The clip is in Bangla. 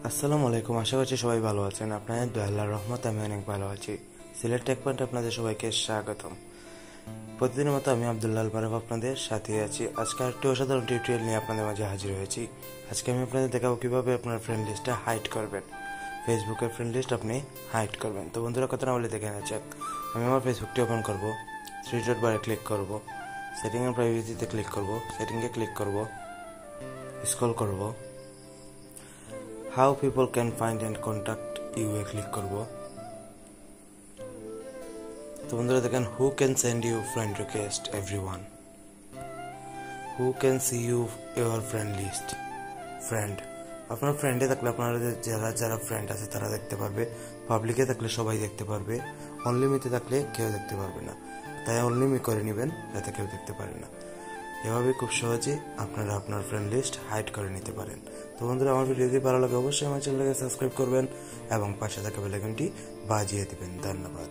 আসসালামু আলাইকুম। আশা করছি সবাই ভালো আছেন। আপনাদের দয়া আল্লাহর রহমতে আমি অনেক ভালো আছি। সিলেট টেক পয়েন্টে আপনাদের সবাইকে স্বাগতম। প্রতিদিনের মতো আমি আব্দুল্লাহ আল মারুফ আপনাদের সাথে আছি। আজকে একটি অসাধারণ টিউটোরিয়াল নিয়ে আপনাদের মাঝে হাজির হয়েছি। আজকে আমি আপনাদের দেখাবো কিভাবে আপনার ফ্রেন্ড লিস্টটা হাইড করবেন। ফেসবুকের ফ্রেন্ড লিস্ট আপনি হাইড করবেন। তো বন্ধুরা, কথা না বলে দেখে নেওয়া যাক। আমি আমার ফেসবুকটি ওপেন করব, থ্রি ডট বারে ক্লিক করব, সেটিং এন্ড প্রাইভেসিতে ক্লিক করব, সেটিংয়ে ক্লিক করব, স্ক্রল করব, how people can find and contact you এ ক্লিক করব। তো বন্ধুরা দেখেন, who can send you friend request, everyone. Who can see you your friend list, friend. আপনার ফ্রেন্ডে থাকলে আপনার যারা ফ্রেন্ড আছে তারা দেখতে পারবে, পাবলিকে থাকলে সবাই দেখতে পারবে, অনলিমিতে থাকলে কেউ দেখতে পারবে না। তাই অনলিমি করে নেবেন যাতে কেউ দেখতে পারে না। এভাবে খুব সহজে আপনারা আপনার ফ্রেন্ড লিস্ট হাইড করে নিতে পারেন। তো বন্ধুরা, আমার ভিডিও যদি ভালো লাগে অবশ্যই আমার চ্যানেলকে সাবস্ক্রাইব করবেন এবং পাশে থাকা বেল আইকনটি বাজিয়ে দিবেন। ধন্যবাদ।